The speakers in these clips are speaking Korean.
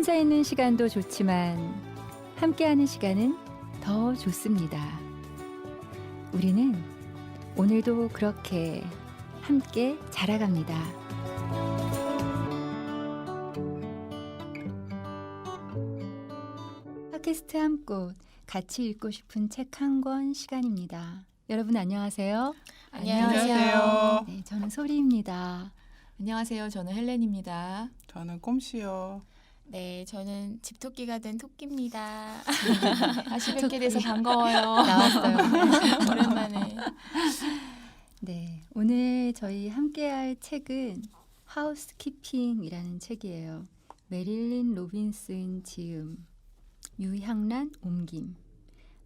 혼자 있는 시간도 좋지만 함께하는 시간은 더 좋습니다. 우리는 오늘도 그렇게 함께 자라갑니다. 팟캐스트 한 곳, 같이 읽고 싶은 책 한 권 시간입니다. 여러분 안녕하세요. 안녕하세요. 네, 저는 소리입니다. 안녕하세요. 저는 헬렌입니다. 저는 꼼씨요. 네, 저는 집토끼가 된 토끼입니다. 다시 뵙게 돼서 반가워요. 나왔어요. 오랜만에. 네, 오늘 저희 함께할 책은 하우스키핑이라는 책이에요. 메릴린 로빈슨 지음, 유향란 옮김,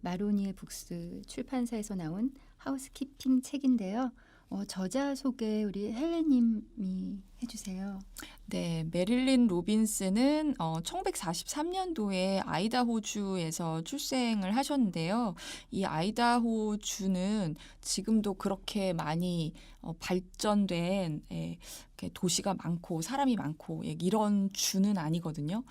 마로니에 북스 출판사에서 나온 하우스키핑 책인데요. 저자 소개 우리 헬렌님이 해주세요. 네, 메릴린 로빈슨은 1943년도에 아이다호주에서 출생을 하셨는데요. 이 아이다호주는 지금도 그렇게 많이 발전된 이렇게 도시가 많고 사람이 많고 이런 주는 아니거든요.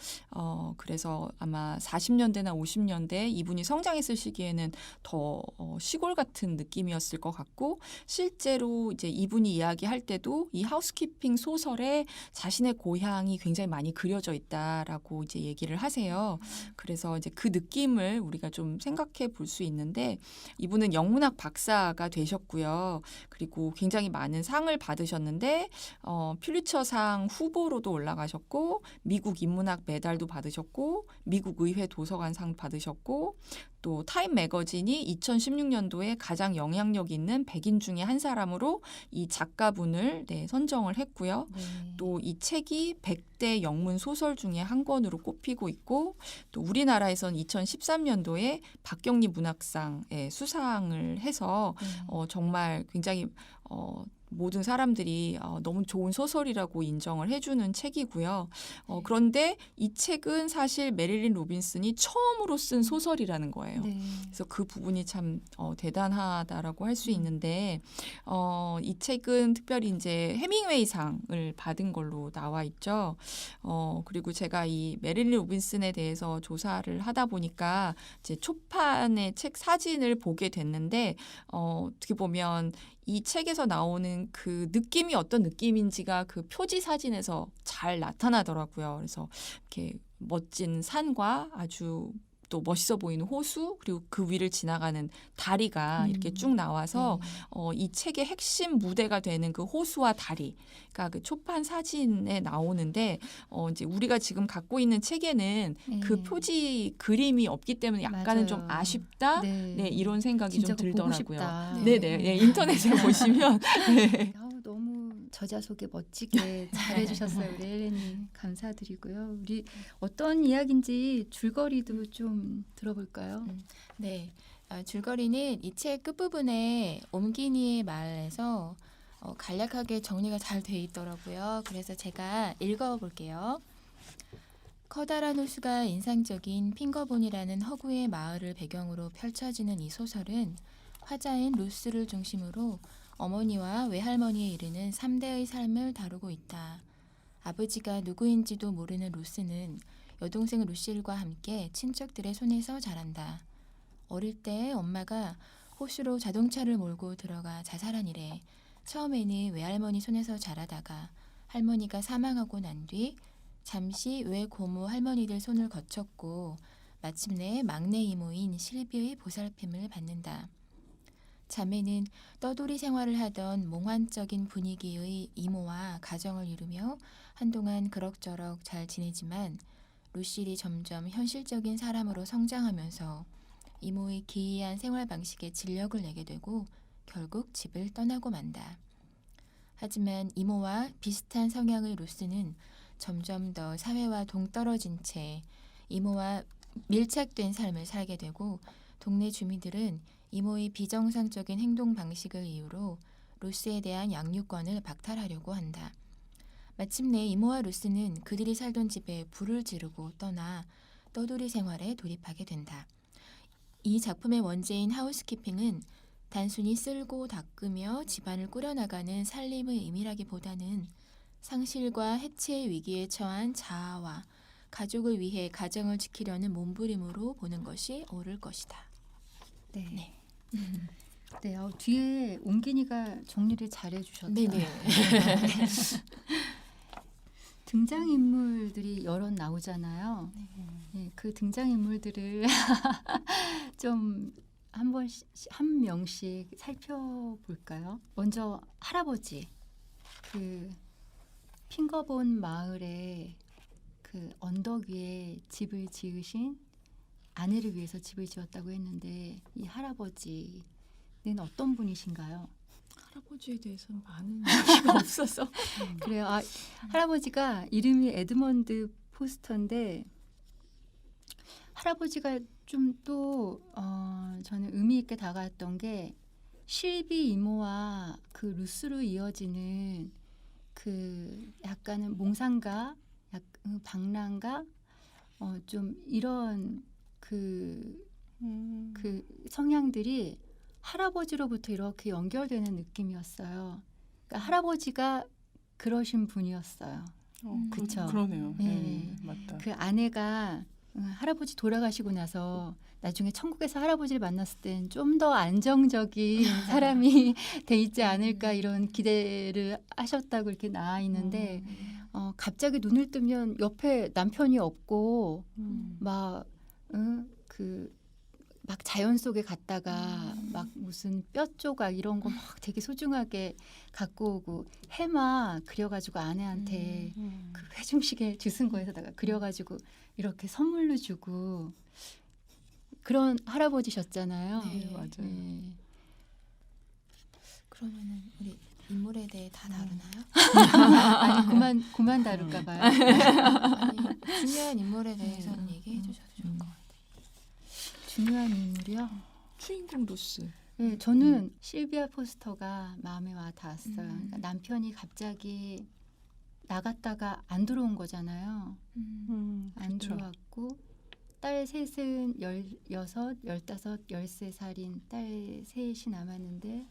그래서 아마 40년대나 50년대 이분이 성장했을 시기에는 더 시골 같은 느낌이었을 것 같고, 실제로 이제 이분이 이야기할 때도 이 하우스키핑 소설에 자신의 고향이 굉장히 많이 그려져 있다라고 이제 얘기를 하세요. 그래서 이제 그 느낌을 우리가 좀 생각해 볼 수 있는데, 이분은 영문학 박사가 되셨고요. 그리고 굉장히 많은 상을 받으셨는데 퓰리처상 후보로도 올라가셨고, 미국 인문학 메달도 받으셨고, 미국 의회 도서관상 받으셨고, 또 타임 매거진이 2016년도에 가장 영향력 있는 100인 중에 한 사람으로 이 작가분을 선정을 했고요. 네. 또 이 책이 100대 영문 소설 중에 한 권으로 꼽히고 있고, 또 우리나라에서는 2013년도에 박경리 문학상에 수상을 해서 정말 굉장히 모든 사람들이 너무 좋은 소설이라고 인정을 해주는 책이고요. 그런데 이 책은 사실 메릴린 로빈슨이 처음으로 쓴 소설이라는 거예요. 네. 그래서 그 부분이 참 대단하다라고 할 수 있는데, 이 책은 특별히 이제 해밍웨이상을 받은 걸로 나와 있죠. 그리고 제가 이 메릴린 로빈슨에 대해서 조사를 하다 보니까 이제 초판의 책 사진을 보게 됐는데, 어떻게 보면 이 책에서 나오는 그 느낌이 어떤 느낌인지가 그 표지 사진에서 잘 나타나더라고요. 그래서 이렇게 멋진 산과 아주 또 멋있어 보이는 호수, 그리고 그 위를 지나가는 다리가 이렇게 쭉 나와서 이 책의 핵심 무대가 되는 그 호수와 다리가 그 초판 사진에 나오는데, 이제 우리가 지금 갖고 있는 책에는 그 표지 그림이 없기 때문에 약간은 맞아요. 좀 아쉽다. 네, 이런 생각이 진짜 좀 그거 보고 들더라고요. 싶다. 네, 인터넷에 보시면 네. 너무 저자 소개 멋지게 잘해주셨어요. 우리 헬렌님 감사드리고요. 우리 어떤 이야기인지 줄거리도 좀 들어볼까요? 네, 줄거리는 이 책 끝부분에 옴기니의 말에서 간략하게 정리가 잘 돼 있더라고요. 그래서 제가 읽어볼게요. 커다란 호수가 인상적인 핑거본이라는 허구의 마을을 배경으로 펼쳐지는 이 소설은 화자인 루스를 중심으로 어머니와 외할머니에 이르는 3대의 삶을 다루고 있다. 아버지가 누구인지도 모르는 루스는 여동생 루실과 함께 친척들의 손에서 자란다. 어릴 때 엄마가 호수로 자동차를 몰고 들어가 자살한 이래 처음에는 외할머니 손에서 자라다가 할머니가 사망하고 난 뒤 잠시 외고모 할머니들 손을 거쳤고 마침내 막내 이모인 실비의 보살핌을 받는다. 자매는 떠돌이 생활을 하던 몽환적인 분위기의 이모와 가정을 이루며 한동안 그럭저럭 잘 지내지만 루실이 점점 현실적인 사람으로 성장하면서 이모의 기이한 생활 방식에 진력을 내게 되고 결국 집을 떠나고 만다. 하지만 이모와 비슷한 성향의 루스는 점점 더 사회와 동떨어진 채 이모와 밀착된 삶을 살게 되고, 동네 주민들은 이모의 비정상적인 행동 방식을 이유로 루스에 대한 양육권을 박탈하려고 한다. 마침내 이모와 루스는 그들이 살던 집에 불을 지르고 떠나 떠돌이 생활에 돌입하게 된다. 이 작품의 원제인 하우스키핑은 단순히 쓸고 닦으며 집안을 꾸려나가는 살림의 의미라기보다는 상실과 해체의 위기에 처한 자아와 가족을 위해 가정을 지키려는 몸부림으로 보는 것이 옳을 것이다. 네. 네. 네, 뒤에 옹gin이가 정리를 잘 해주셨다. 네네. 등장인물들이 여럿 나오잖아요. 네, 그 등장인물들을 좀 한 명씩 살펴볼까요? 먼저 할아버지, 그 핑거본 마을에 그 언덕 위에 집을 지으신 아내를 위해서 집을 지었다고 했는데 이 할아버지는 어떤 분이신가요? 할아버지에 대해서는 많은 얘기가 없어서. 그래요. 할아버지가 이름이 에드먼드 포스터인데 할아버지가 좀 또 저는 의미 있게 다가왔던 게 실비 이모와 그 루스로 이어지는 그 약간은 몽상가, 방랑가, 좀 이런 그 성향들이 할아버지로부터 이렇게 연결되는 느낌이었어요. 그러니까 할아버지가 그러신 분이었어요. 그쵸? 그러네요. 네. 네, 맞다. 그 아내가 할아버지 돌아가시고 나서 나중에 천국에서 할아버지를 만났을 땐 좀 더 안정적인 사람이 돼 있지 않을까 이런 기대를 하셨다고 이렇게 나와 있는데 갑자기 눈을 뜨면 옆에 남편이 없고 막 자연 속에 갔다가 막 무슨 뼈 조각 이런 거 막 되게 소중하게 갖고 오고 해마 그려가지고 아내한테 그 회중식에 주슨 거에다가 그려가지고 이렇게 선물로 주고 그런 할아버지셨잖아요. 네, 맞아요. 네. 그러면은 우리 인물에 대해 다 다루나요? 아니 그만 다룰까 봐요. 아니, 중요한 인물에 대해서는 얘기해 주셔도 좋을 것 같아요. 중요한 인물이요. 주인공 루스. 네, 저는 실비아 포스터가 마음에 와 닿았어요. 그러니까 남편이 갑자기 나갔다가 안 들어온 거잖아요. 안 그렇죠. 들어왔고 딸 셋은 16, 15, 13살인 딸 셋이 남았는데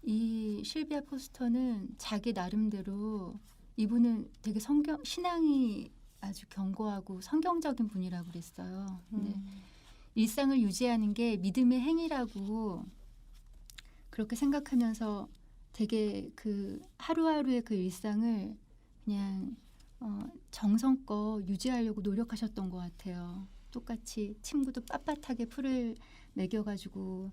이 실비아 포스터는 자기 나름대로 이분은 되게 신앙이 아주 견고하고 성경적인 분이라고 그랬어요. 근데 일상을 유지하는 게 믿음의 행위라고 그렇게 생각하면서 되게 그 하루하루의 그 일상을 그냥 정성껏 유지하려고 노력하셨던 것 같아요. 똑같이 침구도 빳빳하게 풀을 매겨가지고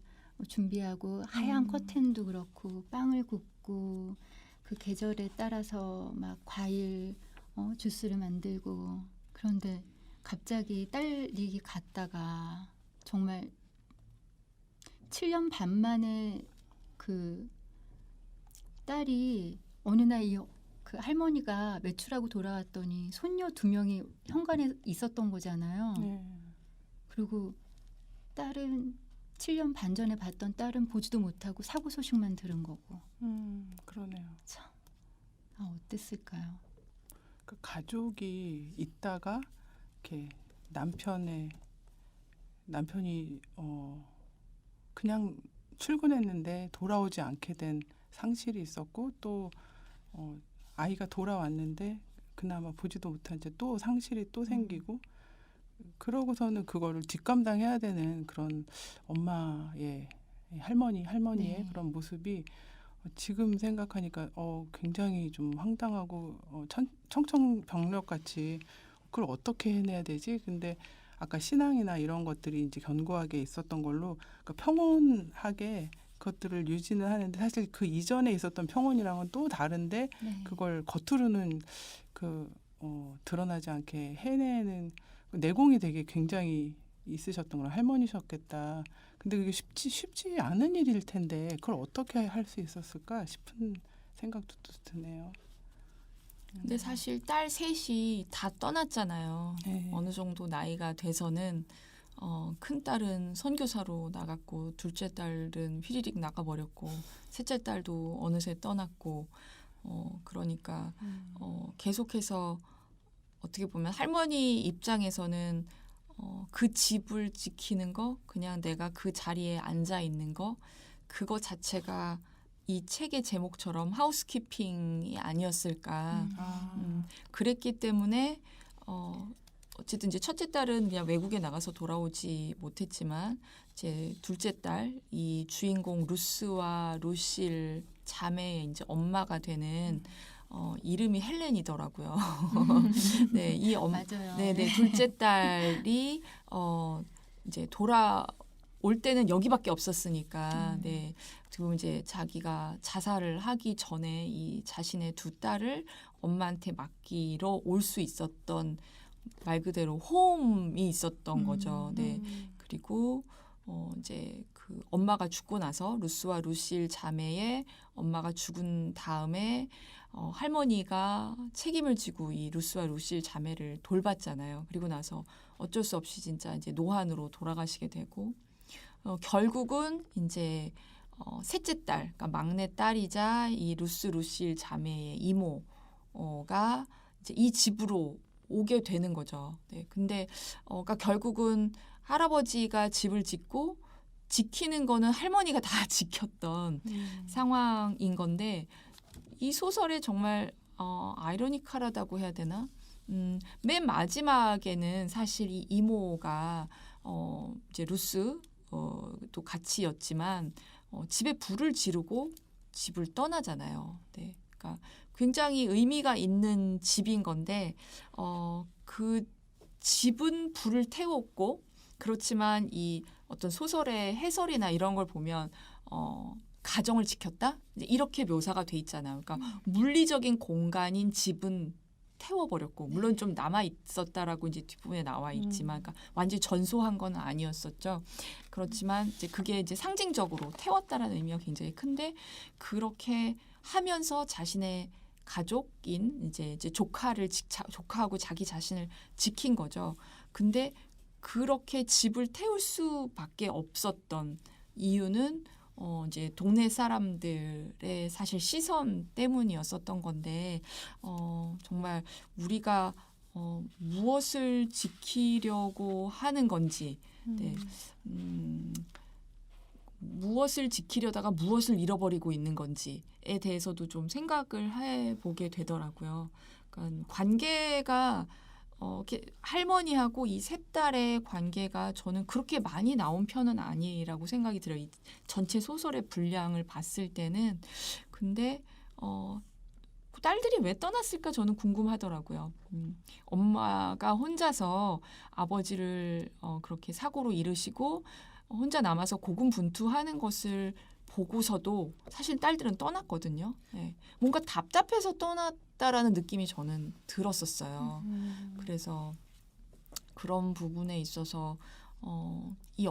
준비하고 하얀 커튼도 그렇고 빵을 굽고 그 계절에 따라서 막 과일 주스를 만들고 그런데 갑자기 딸이 갔다가 정말 7년 반 만에 그 딸이 어느 날 그 할머니가 외출하고 돌아왔더니 손녀 2명이 현관에 있었던 거잖아요. 네. 그리고 딸은 7년 반 전에 봤던 딸은 보지도 못하고 사고 소식만 들은 거고. 그러네요. 참, 어땠을까요? 그 가족이 있다가 이렇게 남편이 그냥 출근했는데 돌아오지 않게 된 상실이 있었고 또 아이가 돌아왔는데 그나마 보지도 못한 채 또 상실이 또 생기고 그러고서는 그거를 뒷감당해야 되는 그런 엄마의 할머니의 네. 그런 모습이 지금 생각하니까 굉장히 좀 황당하고 청천벽력 같이 그걸 어떻게 해내야 되지? 근데 아까 신앙이나 이런 것들이 이제 견고하게 있었던 걸로 그러니까 평온하게 그것들을 유지는 하는데 사실 그 이전에 있었던 평온이랑은 또 다른데 네. 그걸 겉으로는 드러나지 않게 해내는 내공이 되게 굉장히 있으셨던 거라 할머니셨겠다. 근데 그게 쉽지 않은 일일 텐데 그걸 어떻게 할 수 있었을까 싶은 생각도 또 드네요. 근데 사실 딸 셋이 다 떠났잖아요. 네. 어느 정도 나이가 돼서는 큰 딸은 선교사로 나갔고 둘째 딸은 휘리릭 나가버렸고 셋째 딸도 어느새 떠났고 그러니까 계속해서 어떻게 보면 할머니 입장에서는 그 집을 지키는 거 그냥 내가 그 자리에 앉아 있는 거 그거 자체가 이 책의 제목처럼 하우스키핑이 아니었을까. 그랬기 때문에 어쨌든 이제 첫째 딸은 그냥 외국에 나가서 돌아오지 못했지만 이제 둘째 딸 이 주인공 루스와 루실 자매의 이제 엄마가 되는 이름이 헬렌이더라고요. 네, 맞아요. 네네 둘째 딸이 이제 돌아올 때는 여기밖에 없었으니까 네 지금 이제 자기가 자살을 하기 전에 이 자신의 두 딸을 엄마한테 맡기러 올 수 있었던 말 그대로 홈이 있었던 거죠. 네. 그리고 이제 그 엄마가 죽고 나서 루스와 루실 자매의 엄마가 죽은 다음에 할머니가 책임을 지고 이 루스와 루실 자매를 돌봤잖아요. 그리고 나서 어쩔 수 없이 진짜 이제 노환으로 돌아가시게 되고 결국은 이제 셋째 딸, 그러니까 막내 딸이자 이 루스 루실 자매의 이모가 이제 이 집으로 오게 되는 거죠. 네, 근데 그러니까 결국은 할아버지가 집을 짓고 지키는 거는 할머니가 다 지켰던 상황인 건데 이 소설에 정말 아이러니컬하다고 해야 되나? 맨 마지막에는 사실 이 이모가 이제 루스 또 같이였지만 집에 불을 지르고 집을 떠나잖아요. 네, 그러니까 굉장히 의미가 있는 집인 건데 그 집은 불을 태웠고 그렇지만 이 어떤 소설의 해설이나 이런 걸 보면 가정을 지켰다 이렇게 묘사가 돼 있잖아요. 그러니까 물리적인 공간인 집은 태워버렸고 물론 좀 남아 있었다라고 이제 뒷부분에 나와 있지만 그러니까 완전히 전소한 건 아니었었죠. 그렇지만 이제 그게 이제 상징적으로 태웠다라는 의미가 굉장히 큰데 그렇게 하면서 자신의 가족인 이제 조카하고 자기 자신을 지킨 거죠. 근데 그렇게 집을 태울 수밖에 없었던 이유는 이제 동네 사람들의 사실 시선 때문이었었던 건데 정말 우리가 무엇을 지키려고 하는 건지, 네, 무엇을 지키려다가 무엇을 잃어버리고 있는 건지에 대해서도 좀 생각을 해보게 되더라고요. 그러니까 관계가 이렇게 할머니하고 이 셋 딸의 관계가 저는 그렇게 많이 나온 편은 아니라고 생각이 들어요. 이 전체 소설의 분량을 봤을 때는. 근데 딸들이 왜 떠났을까 저는 궁금하더라고요. 엄마가 혼자서 아버지를 그렇게 사고로 잃으시고 혼자 남아서 고군분투하는 것을 보고서도 사실 딸들은 떠났거든요. 네. 뭔가 답답해서 떠났다라는 느낌이 저는 들었었어요. 그래서 그런 부분에 있어서 이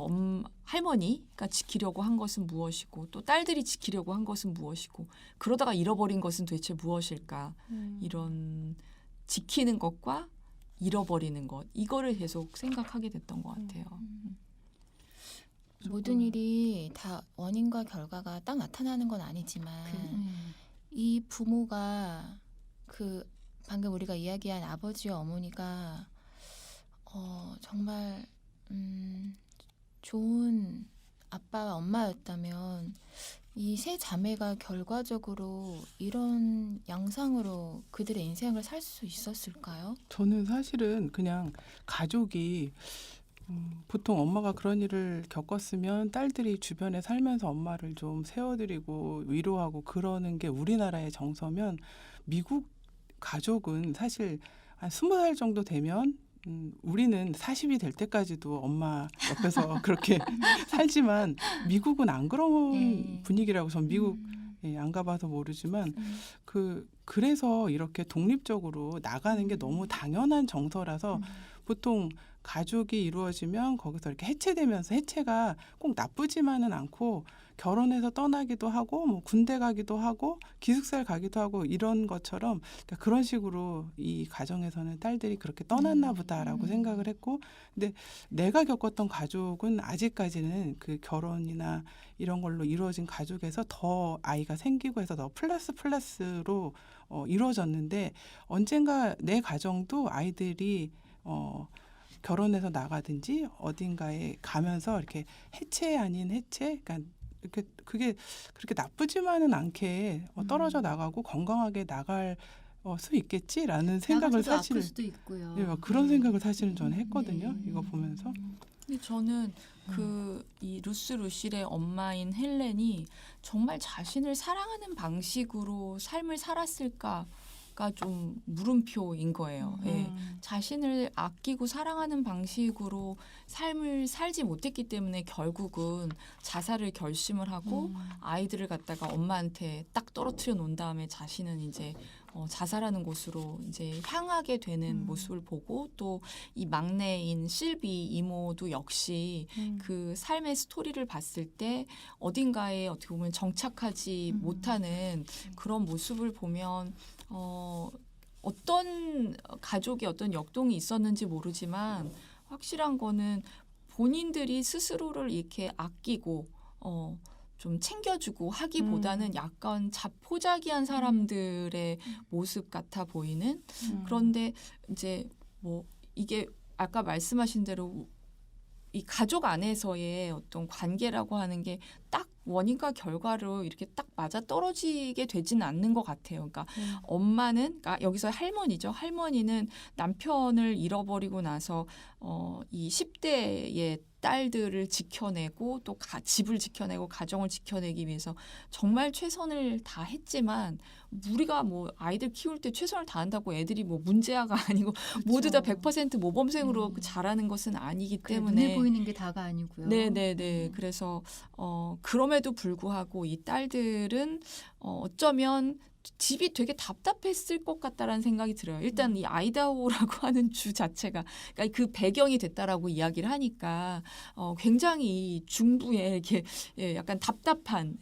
할머니가 지키려고 한 것은 무엇이고 또 딸들이 지키려고 한 것은 무엇이고 그러다가 잃어버린 것은 도대체 무엇일까 이런 지키는 것과 잃어버리는 것 이거를 계속 생각하게 됐던 것 같아요. 모든 일이 다 원인과 결과가 딱 나타나는 건 아니지만 이 부모가 그 방금 우리가 이야기한 아버지와 어머니가 정말 좋은 아빠와 엄마였다면 이 세 자매가 결과적으로 이런 양상으로 그들의 인생을 살 수 있었을까요? 저는 사실은 그냥 가족이 보통 엄마가 그런 일을 겪었으면 딸들이 주변에 살면서 엄마를 좀 세워드리고 위로하고 그러는 게 우리나라의 정서면 미국 가족은 사실 한 20살 정도 되면 우리는 40이 될 때까지도 엄마 옆에서 그렇게 살지만 미국은 안 그런 분위기라고 전 미국 안 가봐서 모르지만 그래서 이렇게 독립적으로 나가는 게 너무 당연한 정서라서 보통 가족이 이루어지면 거기서 이렇게 해체되면서 해체가 꼭 나쁘지만은 않고 결혼해서 떠나기도 하고 뭐 군대 가기도 하고 기숙사를 가기도 하고 이런 것처럼 그러니까 그런 식으로 이 가정에서는 딸들이 그렇게 떠났나 보다라고 생각을 했고 근데 내가 겪었던 가족은 아직까지는 그 결혼이나 이런 걸로 이루어진 가족에서 더 아이가 생기고 해서 더 플러스로 이루어졌는데 언젠가 내 가정도 아이들이 결혼해서 나가든지 어딘가에 가면서 이렇게 해체 아닌 해체, 그러니까 그게 그렇게 나쁘지만은 않게 떨어져 나가고 건강하게 나갈 수 있겠지라는 생각을 나가서도 사실 아플 수도 있고요. 막 그런 생각을 사실은 저는 했거든요. 네. 이거 보면서. 근데 저는 이 루스 루실의 엄마인 헬렌이 정말 자신을 사랑하는 방식으로 삶을 살았을까가 좀 물음표인 거예요. 예. 자신을 아끼고 사랑하는 방식으로 삶을 살지 못했기 때문에 결국은 자살을 결심을 하고 아이들을 갖다가 엄마한테 딱 떨어뜨려 놓은 다음에 자신은 이제 자살하는 곳으로 이제 향하게 되는 모습을 보고 또 이 막내인 실비 이모도 역시 그 삶의 스토리를 봤을 때 어딘가에 어떻게 보면 정착하지 못하는 그런 모습을 보면 어떤 가족이 어떤 역동이 있었는지 모르지만 확실한 거는 본인들이 스스로를 이렇게 아끼고 좀 챙겨주고 하기보다는 약간 자포자기한 사람들의 모습 같아 보이는 그런데 이제 뭐 이게 아까 말씀하신 대로 이 가족 안에서의 어떤 관계라고 하는 게 딱 원인과 결과로 이렇게 딱 맞아 떨어지게 되지는 않는 것 같아요. 그러니까 엄마는, 그러니까 여기서 할머니죠. 할머니는 남편을 잃어버리고 나서 이 10대의 딸들을 지켜내고 또 집을 지켜내고 가정을 지켜내기 위해서 정말 최선을 다했지만 우리가 뭐 아이들 키울 때 최선을 다한다고 애들이 뭐 문제아가 아니고 모두 다 100% 모범생으로 자라는 것은 아니기 그래, 때문에 눈에 보이는 게 다가 아니고요. 네네네. 그래서 그럼에도 불구하고 이 딸들은 어쩌면 집이 되게 답답했을 것 같다라는 생각이 들어요. 일단 이 아이다호라고 하는 주 자체가 그러니까 그 배경이 됐다라고 이야기를 하니까 굉장히 중부에 이렇게 약간 답답한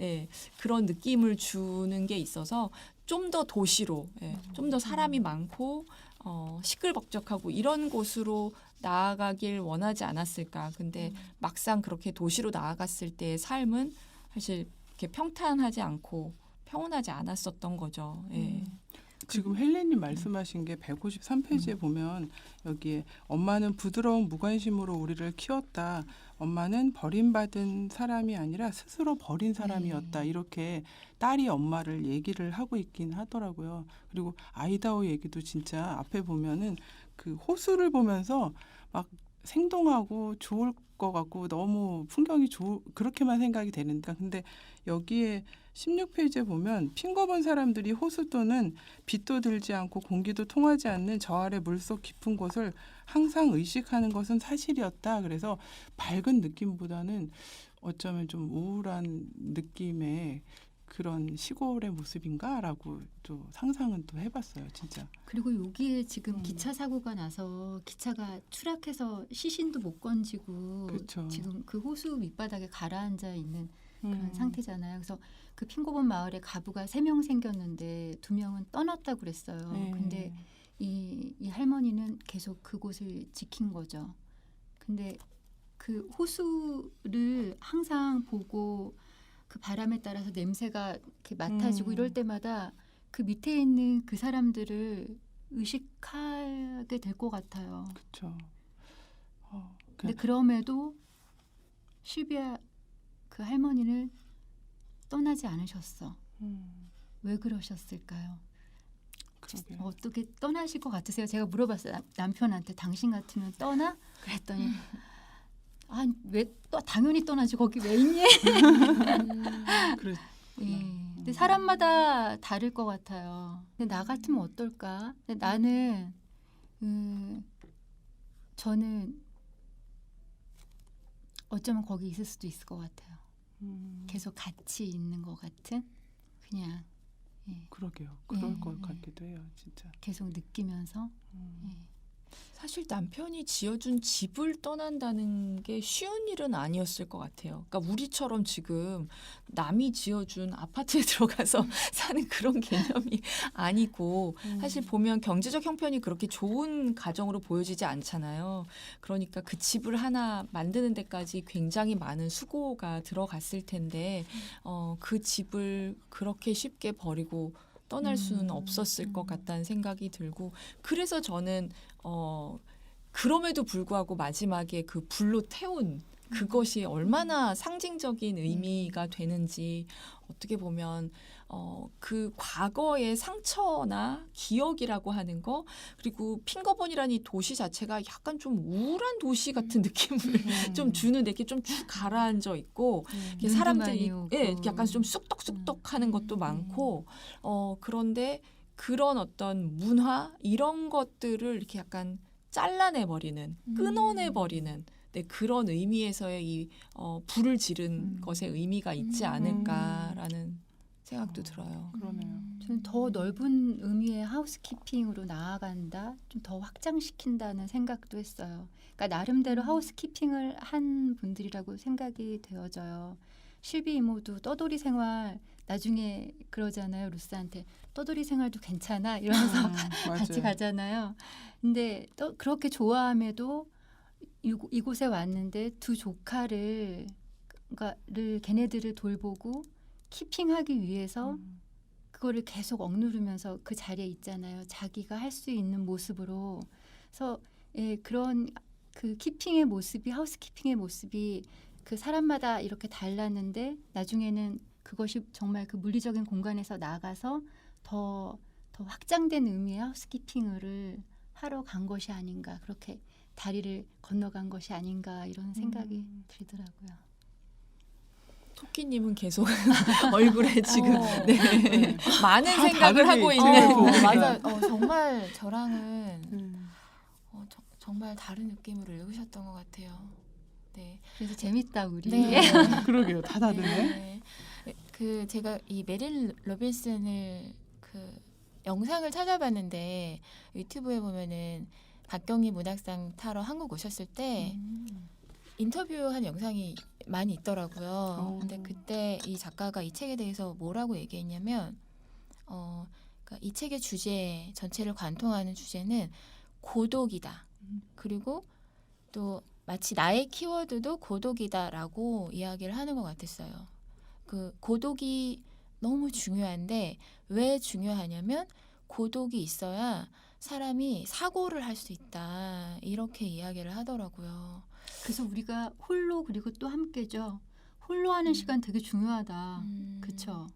그런 느낌을 주는 게 있어서 좀 더 도시로 좀 더 사람이 많고 시끌벅적하고 이런 곳으로 나아가길 원하지 않았을까. 근데 막상 그렇게 도시로 나아갔을 때의 삶은 사실 이렇게 평탄하지 않고 평온하지 않았었던 거죠. 예. 지금 헬렌님 말씀하신 게 153페이지에 보면 여기에 엄마는 부드러운 무관심으로 우리를 키웠다. 엄마는 버림받은 사람이 아니라 스스로 버린 사람이었다. 이렇게 딸이 엄마를 얘기를 하고 있긴 하더라고요. 그리고 아이다호 얘기도 진짜 앞에 보면은 그 호수를 보면서 막 생동하고 좋을 것 같고 너무 풍경이 그렇게만 생각이 되는데 근데 여기에 16페이지에 보면 핑거본 사람들이 호수 또는 빛도 들지 않고 공기도 통하지 않는 저 아래 물속 깊은 곳을 항상 의식하는 것은 사실이었다. 그래서 밝은 느낌보다는 어쩌면 좀 우울한 느낌의 그런 시골의 모습인가라고 또 상상은 또 해봤어요, 진짜. 그리고 여기에 지금 기차 사고가 나서 기차가 추락해서 시신도 못 건지고 그쵸. 지금 그 호수 밑바닥에 가라앉아 있는 그런 상태잖아요. 그래서 그 핑거본 마을에 가부가 3명 생겼는데 2명은 떠났다고 그랬어요. 근데 이 할머니는 계속 그곳을 지킨 거죠. 근데 그 호수를 항상 보고 그 바람에 따라서 냄새가 이렇게 맡아지고 이럴 때마다 그 밑에 있는 그 사람들을 의식하게 될 것 같아요. 그렇죠. 근데 그럼에도 실비아 그 할머니는 떠나지 않으셨어. 왜 그러셨을까요? 그러게요. 어떻게 떠나실 것 같으세요? 제가 물어봤어요. 남편한테 당신 같으면 떠나? 그랬더니 왜 당연히 떠나지 거기 왜 있니? 그래. 근데 사람마다 다를 것 같아요. 근데 나 같으면 어떨까? 근데 나는 저는 어쩌면 거기 있을 수도 있을 것 같아요. 계속 같이 있는 것 같은 그냥 그러게요. 그럴 것 같기도 해요, 진짜. 계속 느끼면서 사실 남편이 지어준 집을 떠난다는 게 쉬운 일은 아니었을 것 같아요. 그러니까 우리처럼 지금 남이 지어준 아파트에 들어가서 사는 그런 개념이 아니고 사실 보면 경제적 형편이 그렇게 좋은 가정으로 보여지지 않잖아요. 그러니까 그 집을 하나 만드는 데까지 굉장히 많은 수고가 들어갔을 텐데 그 집을 그렇게 쉽게 버리고 떠날 수는 없었을 것 같다는 생각이 들고 그래서 저는 그럼에도 불구하고 마지막에 그 불로 태운 그것이 얼마나 상징적인 의미가 되는지 어떻게 보면 그 과거의 상처나 기억이라고 하는 거, 그리고 핑거본이라는 이 도시 자체가 약간 좀 우울한 도시 같은 느낌을 좀 주는데, 이렇게 좀 쭉 가라앉아 있고 이렇게 눈도 사람들이 많이 오고. 약간 좀 쑥덕쑥덕하는 것도 많고, 그런데 그런 어떤 문화 이런 것들을 이렇게 약간 잘라내 버리는, 끊어내 버리는, 네, 그런 의미에서의 이 불을 지른 것의 의미가 있지 않을까라는 생각도 들어요. 그러네요. 저는 더 넓은 의미의 하우스키핑으로 나아간다, 좀 더 확장시킨다는 생각도 했어요. 그러니까 나름대로 하우스키핑을 한 분들이라고 생각이 되어져요. 실비 이모도 떠돌이 생활 나중에 그러잖아요. 루스한테 떠돌이 생활도 괜찮아 이러면서 같이 맞아요. 가잖아요. 근데 또 그렇게 좋아함에도 이곳에 왔는데 두 조카를 걔네들을 돌보고 키핑하기 위해서 그거를 계속 억누르면서 그 자리에 있잖아요. 자기가 할 수 있는 모습으로. 그래서 그런 그 키핑의 모습이, 하우스키핑의 모습이 그 사람마다 이렇게 달랐는데 나중에는 그것이 정말 그 물리적인 공간에서 나가서 더 확장된 의미의 하우스키핑을 하러 간 것이 아닌가, 그렇게 다리를 건너간 것이 아닌가 이런 생각이 들더라고요. 토끼님은 계속 얼굴에 지금 어. 네. 많은 다 생각을 다르게 하고 있죠. 있는. 맞아요. 정말 저랑은 음. 정말 다른 느낌으로 읽으셨던 것 같아요. 네. 그래서 재밌다 우리. 네. 그러게요. 다 다르네. 그 제가 이 메릴 로빈슨을 그 영상을 찾아봤는데 유튜브에 보면은 박경희 문학상 타러 한국 오셨을 때 인터뷰한 영상이 많이 있더라고요. 근데 그때 이 작가가 이 책에 대해서 뭐라고 얘기했냐면, 그러니까 이 책의 주제 전체를 관통하는 주제는 고독이다. 그리고 또 마치 나의 키워드도 고독이다라고 이야기를 하는 것 같았어요. 그 고독이 너무 중요한데 왜 중요하냐면 고독이 있어야 사람이 사고를 할 수 있다. 이렇게 이야기를 하더라고요. 그래서 우리가 홀로 그리고 또 함께죠. 홀로 하는 시간 되게 중요하다. 그렇죠.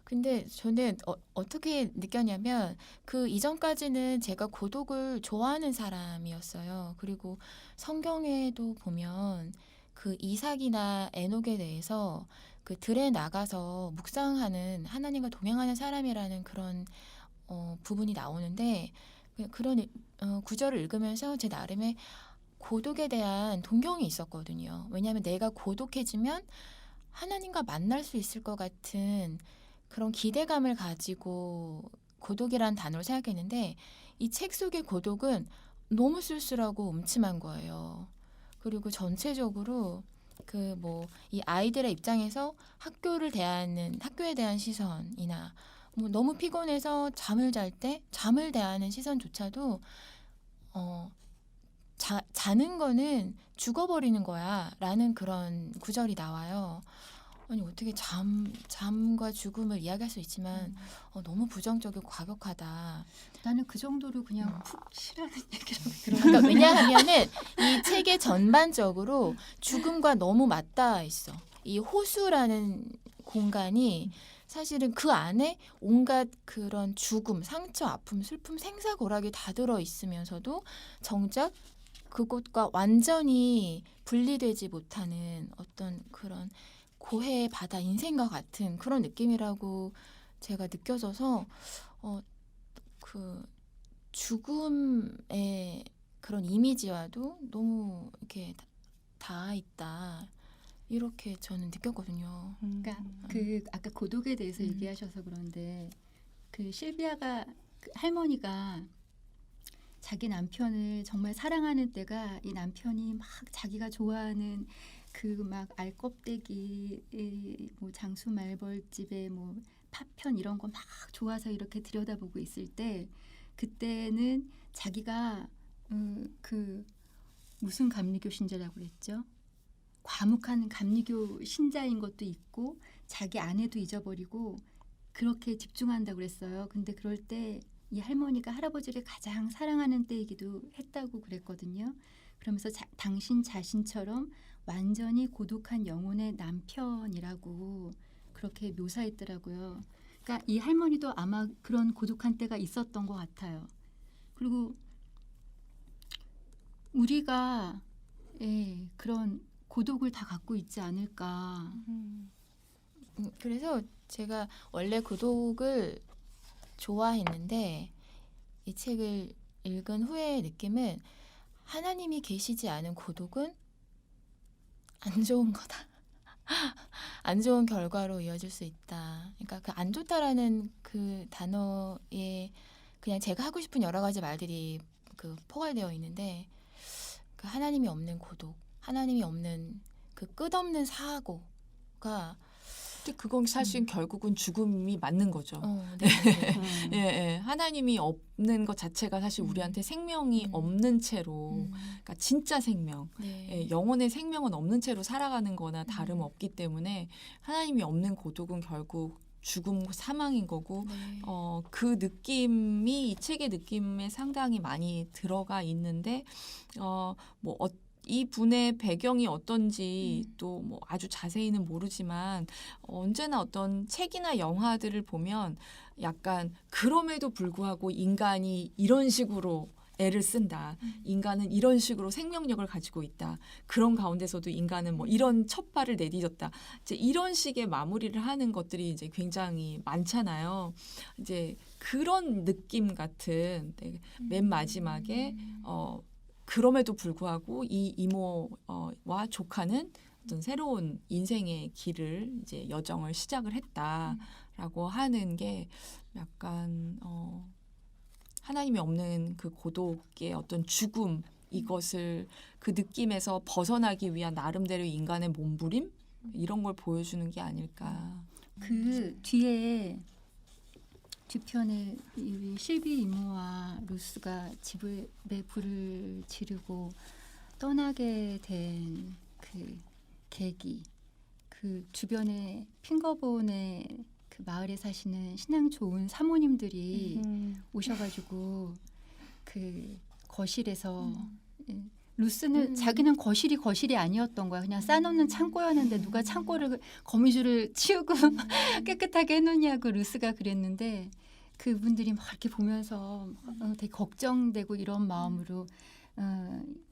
근데 저는 어떻게 느꼈냐면 그 이전까지는 제가 고독을 좋아하는 사람이었어요. 그리고 성경에도 보면 그 이삭이나 에녹에 대해서 그 들에 나가서 묵상하는, 하나님과 동행하는 사람이라는 그런 부분이 나오는데, 그런 구절을 읽으면서 제 나름의 고독에 대한 동경이 있었거든요. 왜냐하면 내가 고독해지면 하나님과 만날 수 있을 것 같은 그런 기대감을 가지고 고독이라는 단어를 생각했는데, 이 책 속의 고독은 너무 쓸쓸하고 음침한 거예요. 그리고 전체적으로 그 뭐 이 아이들의 입장에서 학교에 대한 시선이나 뭐 너무 피곤해서 잠을 잘 때 잠을 대하는 시선조차도 자는 거는 죽어버리는 거야라는 그런 구절이 나와요. 아니 어떻게 잠과 죽음을 이야기할 수 있지만 너무 부정적이고 과격하다. 나는 그 정도로 그냥 푹 쉬라는 얘기라고 들어요. 그러니까 왜냐하면은 이 책의 전반적으로 죽음과 너무 맞닿아 있어. 이 호수라는 공간이 사실은 그 안에 온갖 그런 죽음, 상처, 아픔, 슬픔, 생사고락이 다 들어 있으면서도 정작 그곳과 완전히 분리되지 못하는 어떤 그런 고해의 바다, 인생과 같은 그런 느낌이라고 제가 느껴져서 그 죽음의 그런 이미지와도 너무 이렇게 닿아 있다. 이렇게 저는 느꼈거든요. 그러니까 그 아까 고독에 대해서 얘기하셔서 그런데 그 실비아가 그 할머니가 자기 남편을 정말 사랑하는 때가 이 남편이 막 자기가 좋아하는 그 막 알껍데기 뭐 장수 말벌집에 뭐 파편 이런 거 막 좋아서 이렇게 들여다보고 있을 때 그때는 자기가 그 무슨 감리교 신자라고 그랬죠? 과묵한 감리교 신자인 것도 있고 자기 아내도 잊어버리고 그렇게 집중한다고 그랬어요. 근데 그럴 때 이 할머니가 할아버지를 가장 사랑하는 때이기도 했다고 그랬거든요. 그러면서 당신 자신처럼 완전히 고독한 영혼의 남편이라고 그렇게 묘사했더라고요. 그러니까 이 할머니도 아마 그런 고독한 때가 있었던 것 같아요. 그리고 우리가 그런 고독을 다 갖고 있지 않을까. 그래서 제가 원래 고독을 좋아했는데 이 책을 읽은 후의 느낌은 하나님이 계시지 않은 고독은 안 좋은 거다. 안 좋은 결과로 이어질 수 있다. 그러니까 그 안 좋다라는 그 단어에 그냥 제가 하고 싶은 여러 가지 말들이 그 포괄되어 있는데 그 하나님이 없는 고독, 하나님이 없는 그 끝없는 사고가 근데 그건 사실 결국은 죽음이 맞는 거죠. 네, 네. 예, 예. 하나님이 없는 것 자체가 사실 우리한테 생명이 없는 채로, 그러니까 진짜 생명, 네. 예, 영혼의 생명은 없는 채로 살아가는 거나 다름없기 때문에 하나님이 없는 고독은 결국 죽음, 사망인 거고, 네. 그 느낌이 이 책의 느낌에 상당히 많이 들어가 있는데, 이 분의 배경이 어떤지 또 뭐 아주 자세히는 모르지만 언제나 어떤 책이나 영화들을 보면 약간 그럼에도 불구하고 인간이 이런 식으로 애를 쓴다. 인간은 이런 식으로 생명력을 가지고 있다. 그런 가운데서도 인간은 뭐 이런 첫발을 내딛었다. 이제 이런 식의 마무리를 하는 것들이 이제 굉장히 많잖아요. 이제 그런 느낌 같은 맨 마지막에 그럼에도 불구하고 이 이모와 조카는 어떤 새로운 인생의 길을 이제 여정을 시작을 했다라고 하는 게 약간 하나님이 없는 그 고독의 어떤 죽음 이것을 그 느낌에서 벗어나기 위한 나름대로 인간의 몸부림 이런 걸 보여주는 게 아닐까. 그 뒤편에 이 실비 이모와 루스가 집에 불을 지르고 떠나게 된 그 계기, 그 주변에 핑거본의 그 마을에 사시는 신앙 좋은 사모님들이 오셔가지고 그 거실에서 루스는 자기는 거실이 아니었던 거야. 그냥 싸놓는 창고였는데 누가 창고를 거미줄을 치우고 깨끗하게 해놓냐고 루스가 그랬는데 그분들이 막 이렇게 보면서 되게 걱정되고 이런 마음으로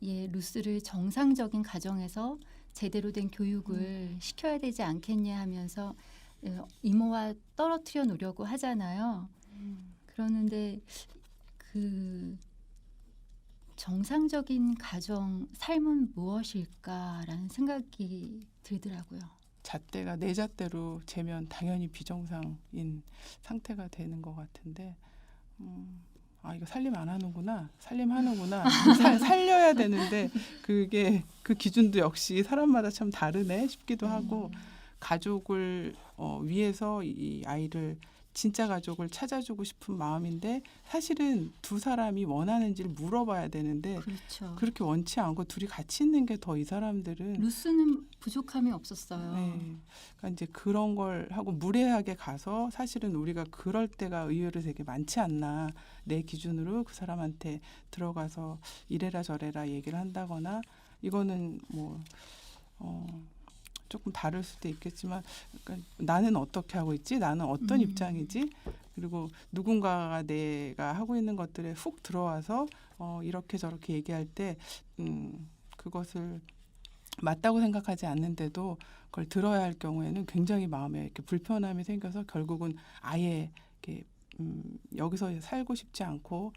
루스를 정상적인 가정에서 제대로 된 교육을 시켜야 되지 않겠냐 하면서 이모와 떨어뜨려 놓으려고 하잖아요. 그러는데 그 정상적인 가정 삶은 무엇일까라는 생각이 들더라고요. 잣대가 내 잣대로 재면 당연히 비정상인 상태가 되는 것 같은데 이거 살림 안 하는구나, 살림하는구나, 살려야 되는데 그게 그 기준도 역시 사람마다 참 다르네 싶기도 하고 가족을 위해서 이 아이를 진짜 가족을 찾아주고 싶은 마음인데 사실은 두 사람이 원하는지를 물어봐야 되는데 그렇죠. 그렇게 원치 않고 둘이 같이 있는 게 더 이 사람들은 루스는 부족함이 없었어요. 네. 그러니까 이제 그런 걸 하고 무례하게 가서 사실은 우리가 그럴 때가 의외로 되게 많지 않나 내 기준으로 그 사람한테 들어가서 이래라 저래라 얘기를 한다거나 이거는 뭐 조금 다를 수도 있겠지만 그러니까 나는 어떻게 하고 있지? 나는 어떤 입장이지? 그리고 누군가가 내가 하고 있는 것들에 훅 들어와서 이렇게 저렇게 얘기할 때 그것을 맞다고 생각하지 않는데도 그걸 들어야 할 경우에는 굉장히 마음에 이렇게 불편함이 생겨서 결국은 아예 이렇게 여기서 살고 싶지 않고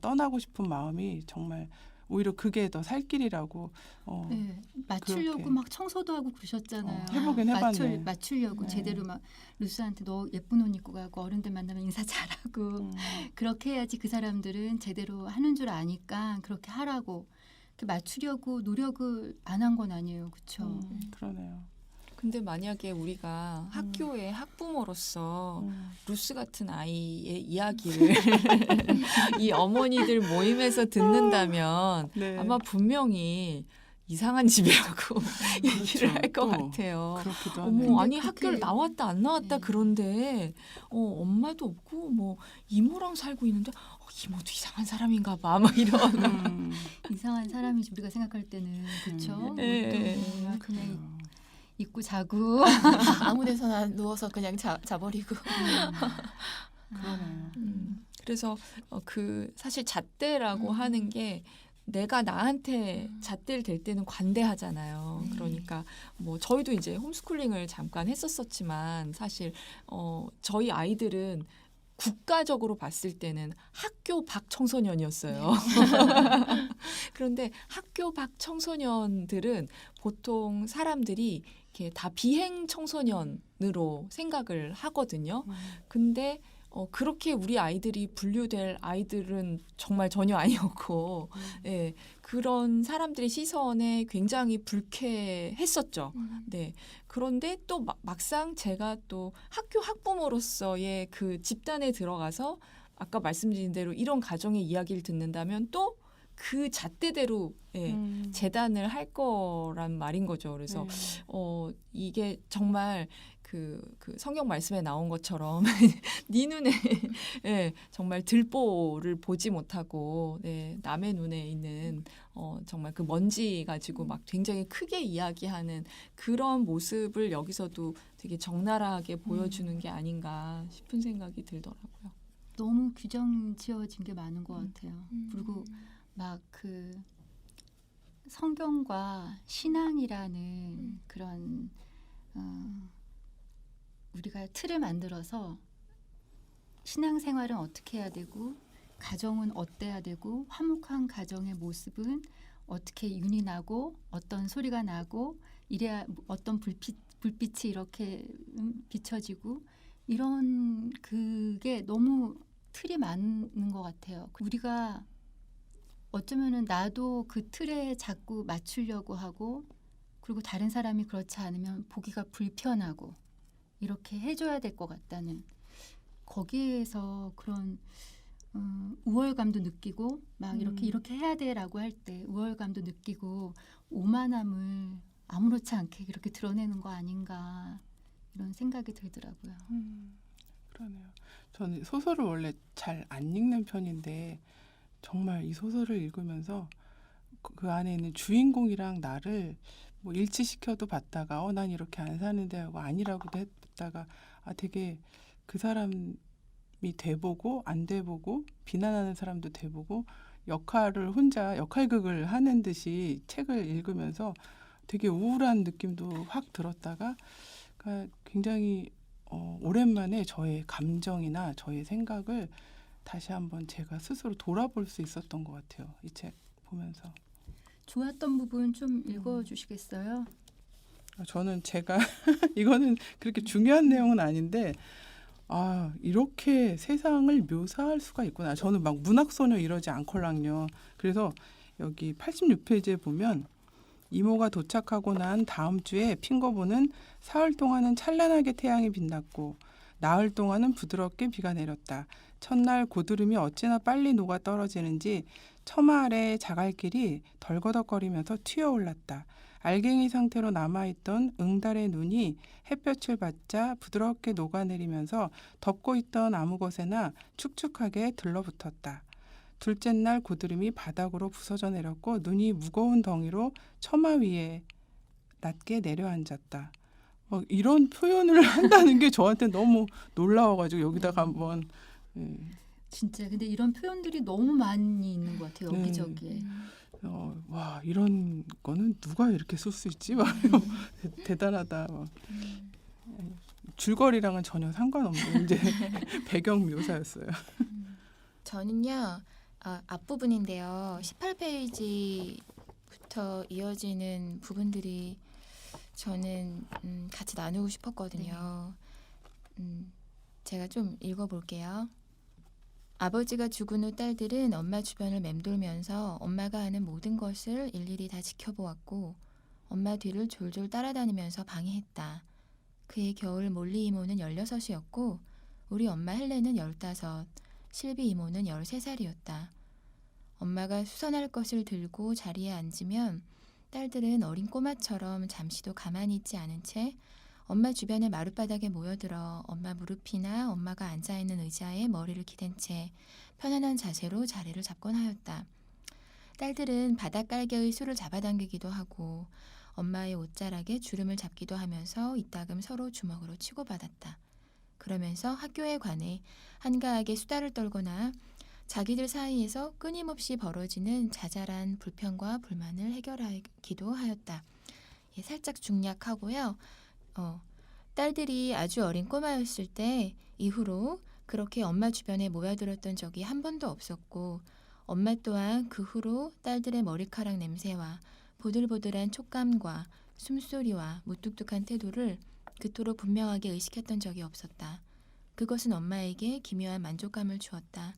떠나고 싶은 마음이 정말 오히려 그게 더 살 길이라고 네, 맞추려고 그렇게. 막 청소도 하고 그러셨잖아요. 해보긴 해봤네. 맞추려고 네. 제대로 막 루스한테 너 예쁜 옷 입고 가고 어른들 만나면 인사 잘하고 그렇게 해야지 그 사람들은 제대로 하는 줄 아니까 그렇게 하라고 이렇게 맞추려고 노력을 안 한 건 아니에요, 그렇죠? 그러네요. 근데 만약에 우리가 학교의 학부모로서 루스 같은 아이의 이야기를 이 어머니들 모임에서 듣는다면 네. 아마 분명히 이상한 집이라고 얘기를 할 것 또 같아요. 그렇기도 하네. 어머, 아니 근데 학교를 그게- 나왔다 안 나왔다 네. 그런데 엄마도 없고 뭐 이모랑 살고 있는데 이모도 이상한 사람인가 봐 막 이런 이상한 사람이지 우리가 생각할 때는 그렇죠. 네. 그냥 입고 자고. 아무 데서나 누워서 그냥 자버리고. 그러네요. 그래서 그 사실 잣대라고 하는 게 내가 나한테 잣대를 댈 때는 관대하잖아요. 네. 그러니까 뭐 저희도 이제 홈스쿨링을 잠깐 했었지만 사실 저희 아이들은 국가적으로 봤을 때는 학교 밖 청소년이었어요. 그런데 학교 밖 청소년들은 보통 사람들이 이렇게 다 비행 청소년으로 생각을 하거든요. 근데 그렇게 우리 아이들이 분류될 아이들은 정말 전혀 아니었고, 예, 그런 사람들의 시선에 굉장히 불쾌했었죠. 네. 그런데 또 막상 제가 또 학교 학부모로서의 그 집단에 들어가서 아까 말씀드린 대로 이런 가정의 이야기를 듣는다면 또 그 잣대대로 재단을 할 거란 말인 거죠. 그래서 이게 정말 그 성경 말씀에 나온 것처럼 네 눈에 정말 들보를 보지 못하고 남의 눈에 있는 정말 그 먼지 가지고 막 굉장히 크게 이야기하는 그런 모습을 여기서도 되게 적나라하게 보여주는 게 아닌가 싶은 생각이 들더라고요. 너무 규정 지어진 게 많은 것 같아요. 그리고 막 그 성경과 신앙이라는 그런 우리가 틀을 만들어서 신앙생활은 어떻게 해야 되고 가정은 어때야 되고 화목한 가정의 모습은 어떻게 윤이 나고 어떤 소리가 나고 이래야 어떤 불빛이 이렇게 비춰지고 이런 그게 너무 틀이 많은 것 같아요. 우리가 어쩌면은 나도 그 틀에 자꾸 맞추려고 하고 그리고 다른 사람이 그렇지 않으면 보기가 불편하고 이렇게 해줘야 될 것 같다는 거기에서 그런 우월감도 느끼고 막 이렇게 해야 돼라고 할 때 우월감도 느끼고 오만함을 아무렇지 않게 이렇게 드러내는 거 아닌가 이런 생각이 들더라고요. 그러네요. 저는 소설을 원래 잘 안 읽는 편인데 정말 이 소설을 읽으면서 그 안에 있는 주인공이랑 나를 뭐 일치시켜도 봤다가 난 이렇게 안 사는데 하고 아니라고도 했다가 되게 그 사람이 돼보고 안 돼보고 비난하는 사람도 돼보고 역할을 혼자 역할극을 하는 듯이 책을 읽으면서 되게 우울한 느낌도 확 들었다가 그러니까 굉장히 오랜만에 저의 감정이나 저의 생각을 다시 한번 제가 스스로 돌아볼 수 있었던 것 같아요. 이 책 보면서. 좋았던 부분 좀 읽어주시겠어요? 저는 제가 이거는 그렇게 중요한 내용은 아닌데 이렇게 세상을 묘사할 수가 있구나. 저는 막 문학소녀 이러지 않걸랑요. 그래서 여기 86페이지에 보면 이모가 도착하고 난 다음 주에 핑거보는 사흘 동안은 찬란하게 태양이 빛났고 나흘 동안은 부드럽게 비가 내렸다. 첫날 고드름이 어찌나 빨리 녹아 떨어지는지 처마 아래의 자갈길이 덜거덕거리면서 튀어올랐다. 알갱이 상태로 남아있던 응달의 눈이 햇볕을 받자 부드럽게 녹아내리면서 덮고 있던 아무 것에나 축축하게 들러붙었다. 둘째 날 고드름이 바닥으로 부서져 내렸고 눈이 무거운 덩이로 처마 위에 낮게 내려앉았다. 이런 표현을 한다는 게 저한테 너무 놀라워가지고 여기다가 한번 진짜 근데 이런 표현들이 너무 많이 있는 것 같아요. 여기저기에. 와 이런 거는 누가 이렇게 쓸 수 있지? 막 대단하다. 줄거리랑은 전혀 상관없는 이제 배경 묘사였어요. 저는요 앞부분인데요 18페이지부터 이어지는 부분들이 저는 같이 나누고 싶었거든요. 제가 좀 읽어볼게요. 아버지가 죽은 후 딸들은 엄마 주변을 맴돌면서 엄마가 하는 모든 것을 일일이 다 지켜보았고 엄마 뒤를 졸졸 따라다니면서 방해했다. 그의 겨울 몰리 이모는 16이었고 우리 엄마 헬레는 15, 실비 이모는 13살이었다. 엄마가 수선할 것을 들고 자리에 앉으면 딸들은 어린 꼬마처럼 잠시도 가만히 있지 않은 채 엄마 주변의 마룻바닥에 모여들어 엄마 무릎이나 엄마가 앉아있는 의자에 머리를 기댄 채 편안한 자세로 자리를 잡곤 하였다. 딸들은 바닥 깔개의 술을 잡아당기기도 하고 엄마의 옷자락에 주름을 잡기도 하면서 이따금 서로 주먹으로 치고받았다. 그러면서 학교에 관해 한가하게 수다를 떨거나 자기들 사이에서 끊임없이 벌어지는 자잘한 불평과 불만을 해결하기도 하였다. 예, 살짝 중략하고요. 딸들이 아주 어린 꼬마였을 때 이후로 그렇게 엄마 주변에 모여들었던 적이 한 번도 없었고 엄마 또한 그 후로 딸들의 머리카락 냄새와 보들보들한 촉감과 숨소리와 무뚝뚝한 태도를 그토록 분명하게 의식했던 적이 없었다. 그것은 엄마에게 기묘한 만족감을 주었다.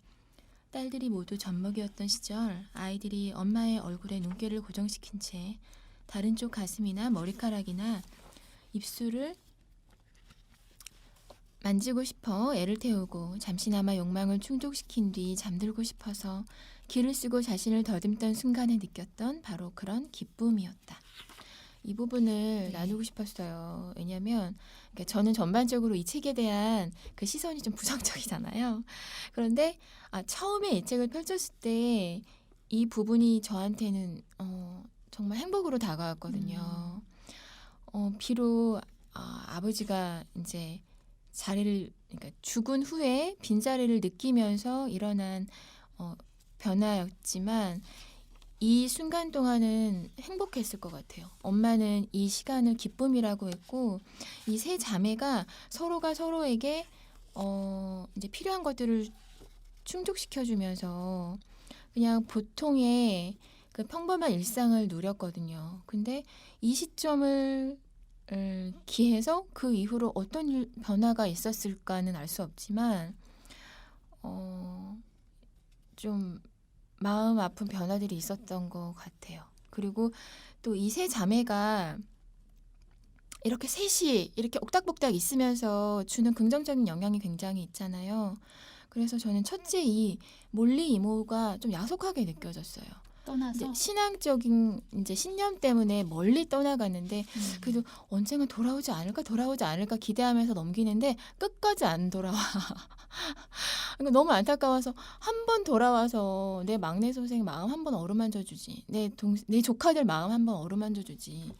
딸들이 모두 젖먹이었던 시절 아이들이 엄마의 얼굴에 눈길을 고정시킨 채 다른 쪽 가슴이나 머리카락이나 입술을 만지고 싶어 애를 태우고 잠시나마 욕망을 충족시킨 뒤 잠들고 싶어서 기를 쓰고 자신을 더듬던 순간에 느꼈던 바로 그런 기쁨이었다. 이 부분을 나누고 싶었어요. 왜냐하면 저는 전반적으로 이 책에 대한 그 시선이 좀 부정적이잖아요. 그런데 처음에 이 책을 펼쳤을 때 이 부분이 저한테는 정말 행복으로 다가왔거든요. 비록 아버지가 이제 그러니까 죽은 후에 빈자리를 느끼면서 일어난 변화였지만 이 순간 동안은 행복했을 것 같아요. 엄마는 이 시간을 기쁨이라고 했고 이 세 자매가 서로가 서로에게 이제 필요한 것들을 충족시켜주면서 그냥 보통의 그 평범한 일상을 누렸거든요. 근데 이 시점을 기해서 그 이후로 어떤 변화가 있었을까는 알 수 없지만 좀 마음 아픈 변화들이 있었던 것 같아요. 그리고 또 이 세 자매가 이렇게 셋이 이렇게 옥닥복닥 있으면서 주는 긍정적인 영향이 굉장히 있잖아요. 그래서 저는 첫째 이 몰리 이모가 좀 야속하게 느껴졌어요. 떠나서 이제 신앙적인 이제 신념 때문에 멀리 떠나가는데 그래도 언젠가 돌아오지 않을까 기대하면서 넘기는데 끝까지 안 돌아와. 그러니까 너무 안타까워서 한 번 돌아와서 내 막내 동생 마음 한 번 어루만져 주지. 내 조카들 마음 한 번 어루만져 주지.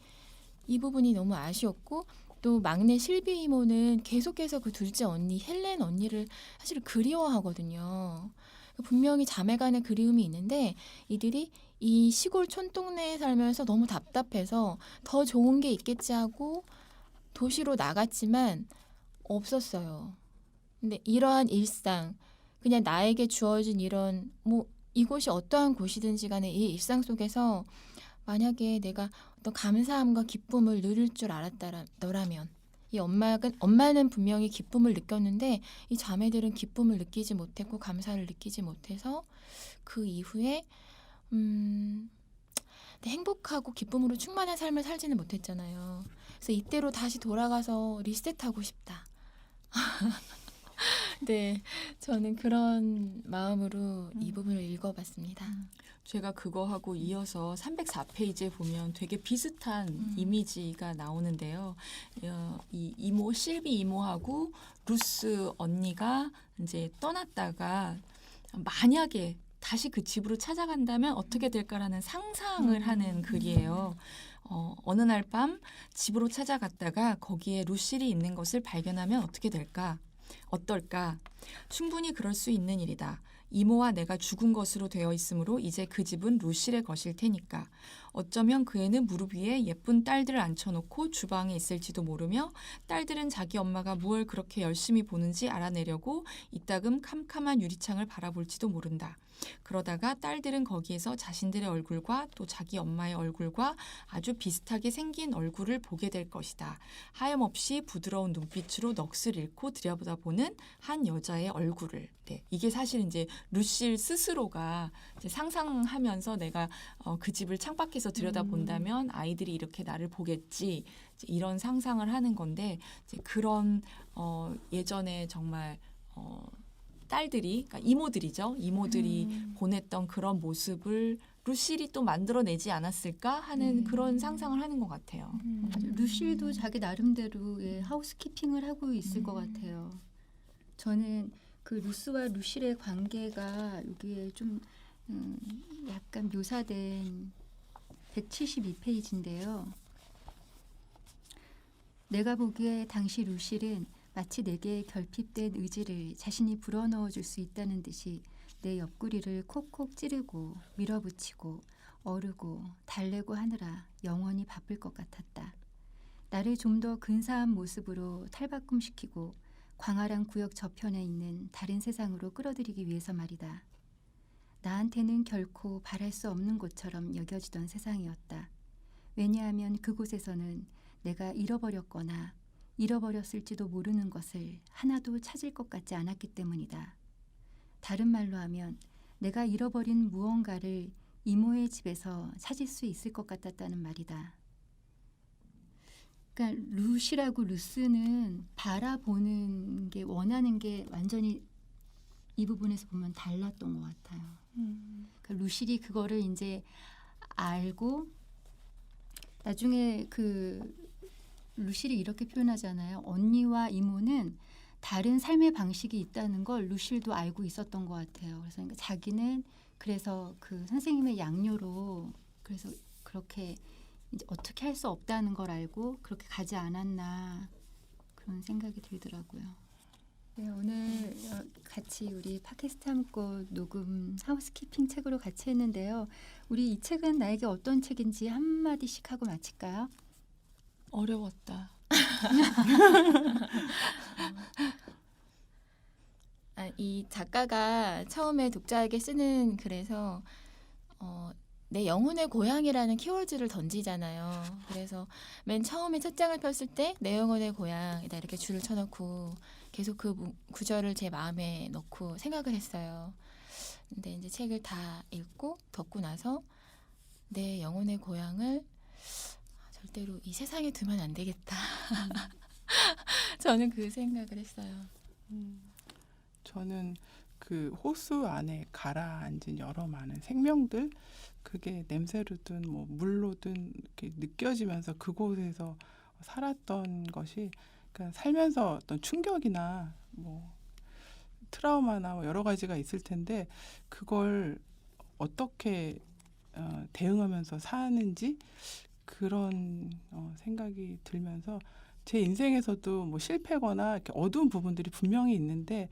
이 부분이 너무 아쉬웠고 또 막내 실비 이모는 계속해서 그 둘째 언니 헬렌 언니를 사실 그리워하거든요. 분명히 자매 간의 그리움이 있는데 이들이 이 시골 촌동네에 살면서 너무 답답해서 더 좋은 게 있겠지 하고 도시로 나갔지만 없었어요. 근데 이러한 일상, 그냥 나에게 주어진 이런 이곳이 어떠한 곳이든지 간에 이 일상 속에서 만약에 내가 어떤 감사함과 기쁨을 누릴 줄 알았더라면 이 엄마는 분명히 기쁨을 느꼈는데 이 자매들은 기쁨을 느끼지 못했고 감사를 느끼지 못해서 그 이후에 행복하고 기쁨으로 충만한 삶을 살지는 못했잖아요. 그래서 이때로 다시 돌아가서 리셋하고 싶다. 네, 저는 그런 마음으로 이 부분을 읽어봤습니다. 제가 그거하고 이어서 304페이지에 보면 되게 비슷한 이미지가 나오는데요. 이 이모 실비 이모하고 루스 언니가 이제 떠났다가 만약에 다시 그 집으로 찾아간다면 어떻게 될까라는 상상을 하는 글이에요. 어느 날 밤 집으로 찾아갔다가 거기에 루실이 있는 것을 발견하면 어떻게 될까? 어떨까? 충분히 그럴 수 있는 일이다. 이모와 내가 죽은 것으로 되어 있으므로 이제 그 집은 루실의 것일 테니까. 어쩌면 그 애는 무릎 위에 예쁜 딸들을 앉혀놓고 주방에 있을지도 모르며 딸들은 자기 엄마가 무얼 그렇게 열심히 보는지 알아내려고 이따금 캄캄한 유리창을 바라볼지도 모른다. 그러다가 딸들은 거기에서 자신들의 얼굴과 또 자기 엄마의 얼굴과 아주 비슷하게 생긴 얼굴을 보게 될 것이다. 하염없이 부드러운 눈빛으로 넋을 잃고 들여다보는 한 여자의 얼굴을. 네, 이게 사실 이제 루실 스스로가 이제 상상하면서 내가 그 집을 창밖에서 들여다본다면 아이들이 이렇게 나를 보겠지. 이제 이런 상상을 하는 건데 이제 그런 예전에 정말 딸들이, 그러니까 이모들이죠. 이모들이 보냈던 그런 모습을 루실이 또 만들어내지 않았을까 하는 그런 상상을 하는 것 같아요. 루실도 자기 나름대로의 하우스키핑을 하고 있을 것 같아요. 저는 그 루스와 루실의 관계가 여기에 좀 약간 묘사된 172페이지인데요. 내가 보기에 당시 루실은 마치 내게 결핍된 의지를 자신이 불어넣어 줄 수 있다는 듯이 내 옆구리를 콕콕 찌르고 밀어붙이고 어르고 달래고 하느라 영원히 바쁠 것 같았다. 나를 좀 더 근사한 모습으로 탈바꿈시키고 광활한 구역 저편에 있는 다른 세상으로 끌어들이기 위해서 말이다. 나한테는 결코 바랄 수 없는 곳처럼 여겨지던 세상이었다. 왜냐하면 그곳에서는 내가 잃어버렸거나 잃어버렸을지도 모르는 것을 하나도 찾을 것 같지 않았기 때문이다. 다른 말로 하면 내가 잃어버린 무언가를 이모의 집에서 찾을 수 있을 것 같았다는 말이다. 그러니까 루시라고 루스는 바라보는 게 원하는 게 완전히 이 부분에서 보면 달랐던 것 같아요. 그러니까 루실이 그거를 이제 알고 나중에 그 루실이 이렇게 표현하잖아요. 언니와 이모는 다른 삶의 방식이 있다는 걸 루실도 알고 있었던 것 같아요. 그래서 그러니까 자기는 그래서 그 선생님의 양료로 그래서 그렇게 이제 어떻게 할 수 없다는 걸 알고 그렇게 가지 않았나 그런 생각이 들더라고요. 네, 오늘 같이 우리 팟캐스트 함께 녹음 하우스키핑 책으로 같이 했는데요. 우리 이 책은 나에게 어떤 책인지 한마디씩 하고 마칠까요? 어려웠다. 이 작가가 처음에 독자에게 쓰는 글에서 내 영혼의 고향이라는 키워드를 던지잖아요. 그래서 맨 처음에 첫 장을 폈을 때 내 영혼의 고향이다 이렇게 줄을 쳐놓고 계속 그 구절을 제 마음에 넣고 생각을 했어요. 근데 이제 책을 다 읽고 덮고 나서 내 영혼의 고향을 절대로 이 세상에 두면 안 되겠다. 저는 그 생각을 했어요. 저는 그 호수 안에 가라앉은 여러 많은 생명들 그게 냄새로든 뭐 물로든 이렇게 느껴지면서 그곳에서 살았던 것이 그러니까 살면서 어떤 충격이나 뭐 트라우마나 뭐 여러 가지가 있을 텐데 그걸 어떻게 대응하면서 사는지 그런 생각이 들면서 제 인생에서도 뭐 실패거나 이렇게 어두운 부분들이 분명히 있는데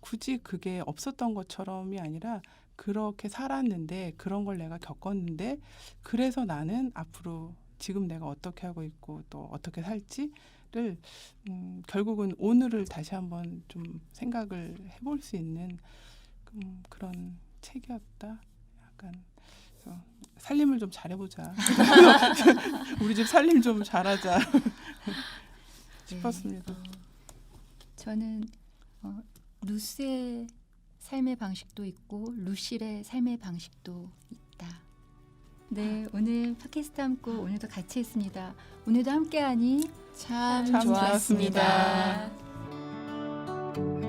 굳이 그게 없었던 것처럼이 아니라 그렇게 살았는데 그런 걸 내가 겪었는데 그래서 나는 앞으로 지금 내가 어떻게 하고 있고 또 어떻게 살지를 결국은 오늘을 다시 한번 좀 생각을 해볼 수 있는 그런 책이었다. 약간 그래서 살림을 좀 잘해보자. 우리 집 살림 좀 잘하자 싶었습니다. 저는 루스의 삶의 방식도 있고 루실의 삶의 방식도 있다. 네, 오늘 팟캐스트 함께 오늘도 같이 했습니다. 오늘도 함께하니 참 참 좋았습니다. 좋았습니다.